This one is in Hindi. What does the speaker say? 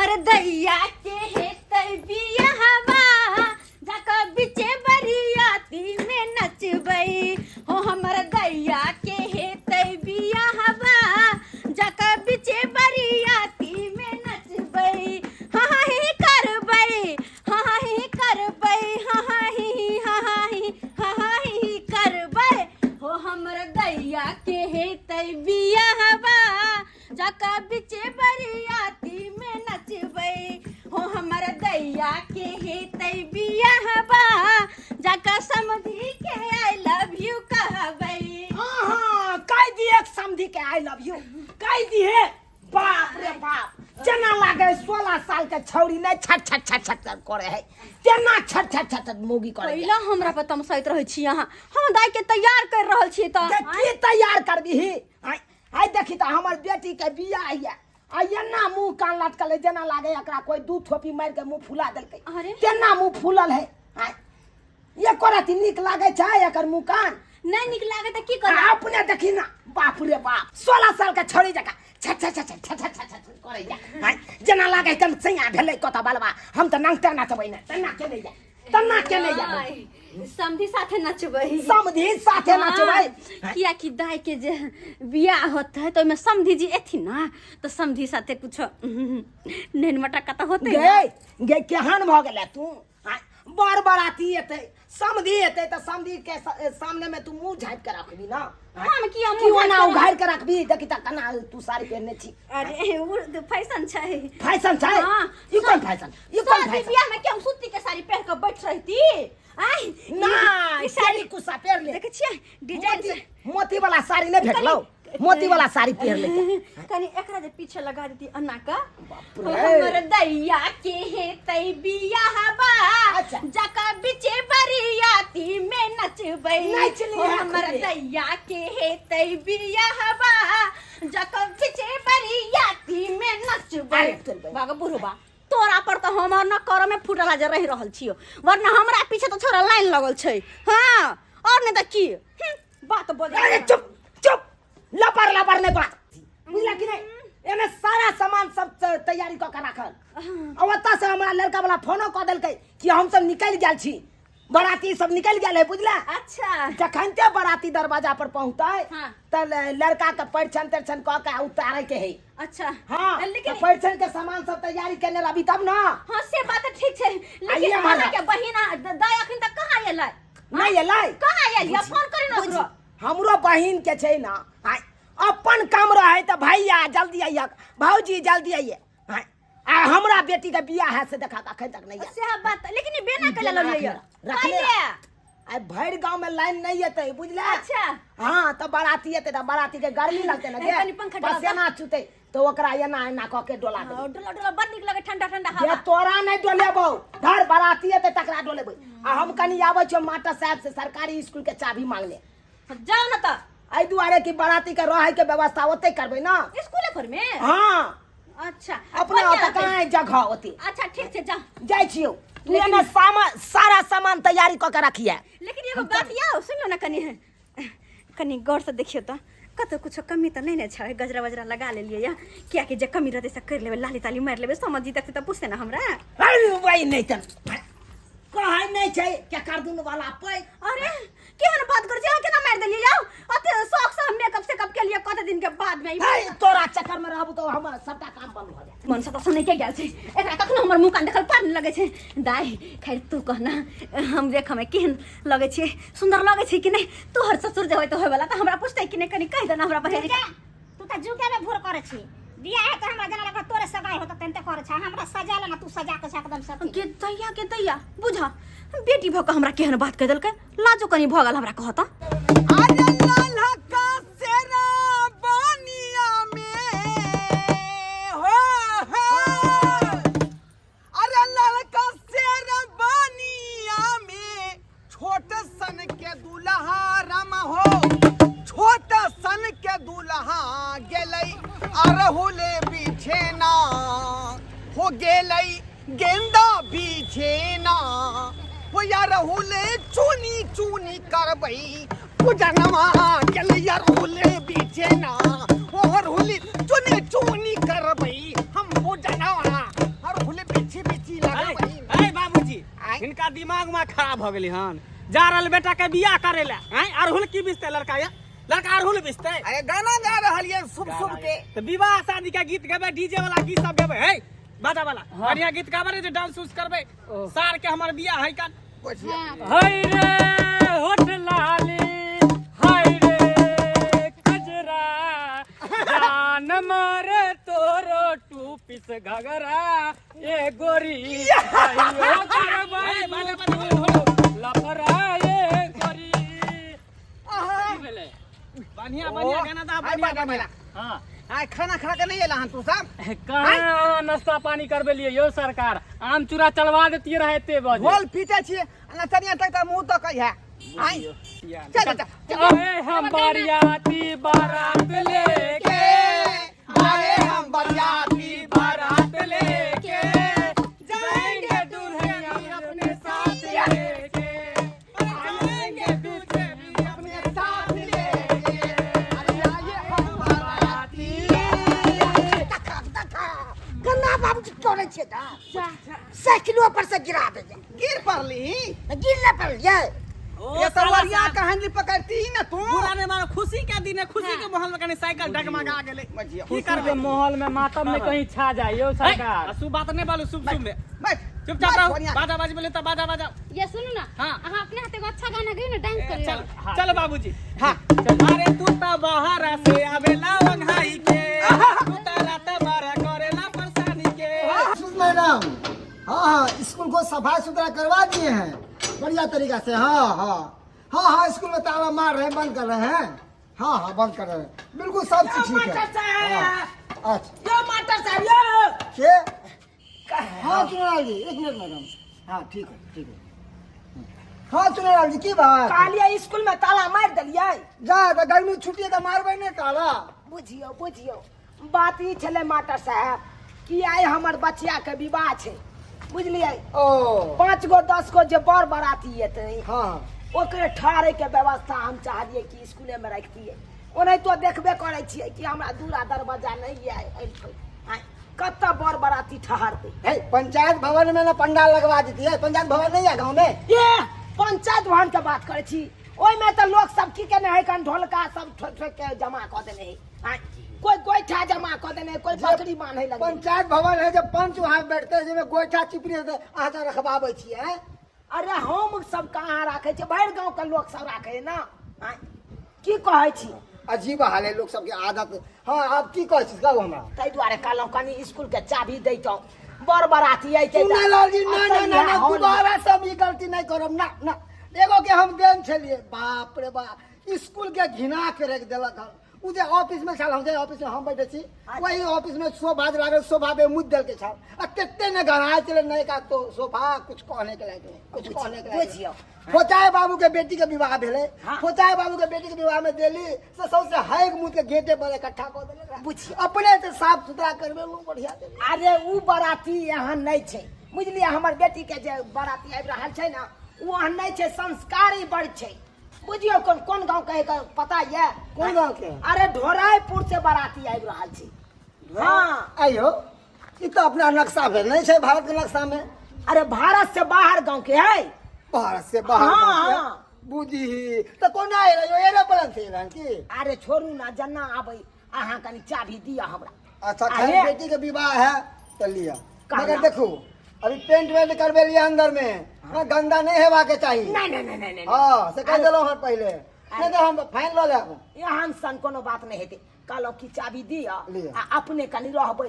हमर दैया के हेतै बियाहवा जाका बिचे बरियाती में नचबै हो हमर दैया के हेतै बियाहवा जाका बिचे बरियाती में नचबै हाँ ही करबै हाँ ही करबै हाँ ही करबै हो हमर दैया के हेतै बियाहवा जाका बिचे बरियाती में नचबै हो हमर दैया के हेतै बियाहवा जाका समधी के आई लव यू कहबै। हां कह दिए समधी के आई लव यू कह दिए। बाप रे बाप जना लागे 16 साल के छौरी नै छट छट छट छट करे है तेना छट छट छट मोगी करे। पहिला हमरा पे तमसाइत रहै छी अहाँ हम दाई के तैयार कर रहल छी त की तैयार करबी आई देखी त हमर बेटी के बियाह है आ एना मुंह कान लटकल है जना लागे एकरा कोई दू थोपी मार के मुंह फुला देलकै तेना मुंह फूलल है। ये करत निक लागे छै एकर मुंह कान नहीं निक लागे त की कर अपने देखी ना बाप रे बाप 16 साल के छोड़ी जका छट छट छट छट छट छट करे जा जना लागे एकदम सैया भेलै कता बालबा हम त नंगटा नाचबै ना तना चले जा समधी साथे नचबै समधी साथे नचबै किया कि दाई के जे बियाह होत है तो में समधी जी एथिन ना तो समधी साथे कुछ नेन मटका त होते गे केहन भ गेलै तू बार बाराती एतै समधी एतै त समधी के सामने में तू मुंह झाँप के रखबी ना हम किया मुंह ना उघार के रखबी देखी त कना तू साड़ी पहनने छी। अरे वो फैशन छै फैशन छै ई कोन फैशन बियाह में क्यों सूती के साड़ी पहन के बैठ रहती आई ना साड़ी कुसा पहन ले देखे छियै डिजाइन से मोती वाला साड़ी नहीं भेटलो मोती वाला साड़ी पहन ले कनी एकरा जे पीछे लगा देती अन्ना का हमर दैया के हेतै बियाहवा जाका बिचे बरियाती में नचबै हमर दैया के हेतै बियाहवा जाका बिचे बरियाती में नचबै। बागा बुढ़बा तोरा पर तो हमर न कर में फुटला जे रह रहल छियो वरना हमरा पीछे तो छोरा लाइन लगल छै। हां और नहीं त की बात बोल चुप चुप लपर लपर नहीं बात बुझला कि नहीं एमे सारा सामान सब तैयारी क के राखल अवता से हमरा लड़का वाला फोनो क देलकै कि हम सब निकल गेल छी बराती सब निकल गेल है बुझला। अच्छा जखनते बराती दरवाजा पर पहुंचतै त लड़का के परिछन तरछन क के उतारे के है। अच्छा हां लेकिन परिछन के सामान सब तैयारी करने रही तब ना। हां से बात ठीक छै लेकिन हमरा के बहिना दाई अखन तक कहां एलै नहीं एलै कहां एलै फोन करी न हमरो बहिन के छै ना अपन काम रहे त भैया जल्दी आइए भौजी जल्दी आइए आ हमरा बेटी के बियाह है से देखा अखन तक नहीं है से बात लेकिन ई बेना के ले लियो रखले आ भर गांव में लाइन नहीं एतै बुझला। अच्छा हां त बराती एतै त बराती के गर्मी लगतै ना पसेना चुतै तो ओकरा एना एना क के डोला दे डोला डोला बड़ निक लगे ठंडा ठंडा हवा ये तोरा नहीं डोलेबो घर बराती एतै तकरा डोलेबै आ हम कनी आबै छ मास्टर साहब से सरकारी स्कूल के चाबी मांगले जाओ ना त आई दुआरे की बराती के रहे के व्यवस्था ओते करबै ना स्कूले पर में। हां अच्छा अपना कहाँ जगह होती। अच्छा ठीक है जा जाय छियो तू एने सारा सामान तैयारी क के रखिए लेकिन एगो बात याओ सुनियो ना कनी गौर से देखियो त कत कुछ कमी त नहीं ने छै गजरा वजरा लगा ले लियो या क्या कि जे कमी रहते से कर लेबे लाली ताली मार लेबे समझी तक त पूछते ना हमरा अरे भाई नहीं तन कहै नहीं छै क्या कर दून वाला पे अरे केहन बात कर छै केना मार देलिए जाओ अते शौक से मेकअप से कब के लिए कत दिन के बाद में तोरा चक्कर में रहबो तो हमर सबटा काम बंद भ जाय मन से तो सुनै के गेल छै एकरा कखनो हमर मुंह कान देखल पानी लगे छै दाई खैर तू कहना हम देख में केहन लगे छै सुंदर लगे छै कि नहीं तोहर ससुर जे होय तो होय वाला त हमरा पूछतै कि नहीं कनी कह देना हमरा बहेर तू त जुके में भूर करे छी बियाह है तो हमरा जना लगा तोरे सगाई होता तंते करे छ हमरा सजा लेना तू सजा के एकदम सब के दैया बुझा बेटी भक हमरा केहन बात कह देलकै लाजो कनी भगल हमरा कहता अरे लाला का सेरा बानिया में हो अरे लाला का सेरा बानिया में छोट सन के दुल्हा राम हो छोट सन के दुल्हा गेलै अरहुले बिछेना हो गेलै गेंदा बिछेना हो यार हुले चुनी चुनी करबै पुजनवा गेल यार हुले बिछेना और हुली चुनी चुनी करबै हम पुजनवा दिमाग में खराब हो गेली हन जा रहल बेटा के बियाह करे ला हैं अरहुल की बिस्ते लड़का या लड़का अरहुल बिस्ते अरे गाना गा रहल ये शुभ शुभ के तो विवाह शादी का गीत गाबे डीजे वाला गीत सब गाबे है बाजा वाला बढ़िया गीत गाबे रे जो डांस उस करबे सार के हमर बियाह है का हाय रे होठ लाली हाय रे कजरा जान मारे तोरो टू पिस घगरा ए गोरी आइयो करबे लफरा ए गोरी बढ़िया बढ़िया गाना दा बढ़िया हां आ खाना खा के नहीं एला हन तू सब कहां नाश्ता पानी करबे लिए यो सरकार आम चूरा चलवा देती रहते बजे बोल पीटे छी ना तनिया तक त मुंह तो कहिया आई चल चल ओए हम बारियाती बारात लेके आए हम बरियाती बारात लेके जाएंगे दुल्हन अपने साथ लेके आएंगे दुल्हन अपने साथ लेके अरे आए हम बरियाती गन्ना बाबू जी तोड़े छे दा साइकिलो पर से गिरा दे गिर पड़ली गिरले पड़ जाए ये सरवरिया कहानी पकड़ती ही ना तू बुलाने मारो खुशी के दिन है खुशी के माहौल में कहीं साइकिल डगमगा गेले की करबे माहौल में मातम में कहीं छा जाए यो सरकार शुभ बात नहीं बोलू शुभ शुभ में बैठ चुपचाप रहो बाजा बाज बोले तो बाजा बाजा ये सुनो ना हाँ। अहाँ अपने हाथे एगो अच्छा गाना गाइयो ना डांस करियो चल चल बाबूजी हां अरे तू तो बाहर से आवेला वंघाई के तू तो रात बारा करेला परेशानी के मैडम हाँ स्कूल को सफाई सुथरा करवा दिए हैं बढ़िया तरीका से हाँ स्कूल में ताला मार रहे हैं बंद कर रहे हैं हाँ बंद कर रहे हैं बिल्कुल सब चीज ठीक है अच्छा यो मास्टर साहब यो के हाँ चुनाव जी एक मिनट मैडम हाँ ठीक है हाँ चुनाव जी की बात कालिया स्कूल में ताला मार दलिए जा गर्मी छुट्टी तो मारबे नहीं ताला बुझियो बात ई छले मास्टर साहब कि आइ हमर बच्चा के विवाह छै बुझलिए ओ 5 गो 10 गो जे बर बराती एते हाँ ओकरे ठहरे के व्यवस्था हम चाहलिए कि स्कूले में रखतिए ओने तो देखबे करे छिए कि हमरा दूरा दरवाजा नहीं है कत्ता बर बराती ठहरते है पंचायत भवन में ना पंडाल लगवा देती है पंचायत भवन नहीं है गाँव में ये पंचायत भवन के बात करे छी ओइ में तो लोग सब की के नहीं कन ढोलका सब ठोक ठोक के जमा कर देने है कोई गोइठा जमा कर देने कोई बकरी बांधे लगे पंचायत भवन है जब पंच वहाँ बैठते हैं जिसमें गोइठा चिपड़ी अहाँ तो रखवाबे छियै अरे हम सब कहाँ राखे छे भर गांव के लोग सब राखे ना की कहै छी अजीब हाल है लोग सबके आदत हाँ आप की कह छी कहू हमरा तै द्वारे कहलौं कनी स्कूल के चाबी दैतौ बर बराती आइते सुन लाल जी ना दोबारा सब ई गलती नहीं करब ना एगो के हम देन छलिए बाप रे बाप स्कूल के घिना के रख देलक हम उ जे ऑफिस में छल हम जे ऑफिस में हम बैठे छी वही ऑफिस में सोफा लागल सोफा पे मुद्द देल के छल आ तेते ने गराय चले नहीं का तो सोफा कुछ कहने के लायक नहीं कुछ कहने के लायक बुझियो फोचाए बाबू के बेटी के विवाह भेले फोचाए बाबू के बेटी के विवाह में देली से सबसे हाइक मुंह के गेटे पर इकट्ठा कर देले बुझियो अपने से साफ सुथरा करबे लोग बढ़िया देले अरे उ बराती यहाँ नहीं छे बुझलिए हमर बेटी के जे बराती आबि रहल छे ना उ यहाँ नहीं छे संस्कारी बड़ छे बुझियो कौन गांव कहे का पता ये कौन गांव के अरे ढोराईपुर से बराती आबि रहल छी हाँ आइयो ई तो अपना नक्शा भेल नहीं छे भारत के नक्शा में अरे भारत से बाहर गांव के है भारत से बाहर हाँ। बुझी तो कौन आए रहो एरोप्लेन से रहन की अरे छोड़ू ना जना आबै अहाँ कनी चाबी दिया हमरा अच्छा अरे। खैर बेटी के विवाह है तो लिया कहना। मगर देखो अभी पेंट वेंट करबे लिया अंदर में हाँ, गंदा नहीं हेबा के चाहिए नहीं हाँ से कह देलो हर पहले नहीं तो हम फाइन लो ले यहाँ सन कोनो बात नहीं हेते कहलो कि चाबी दिया लिअ। आ अपने कनी रहबै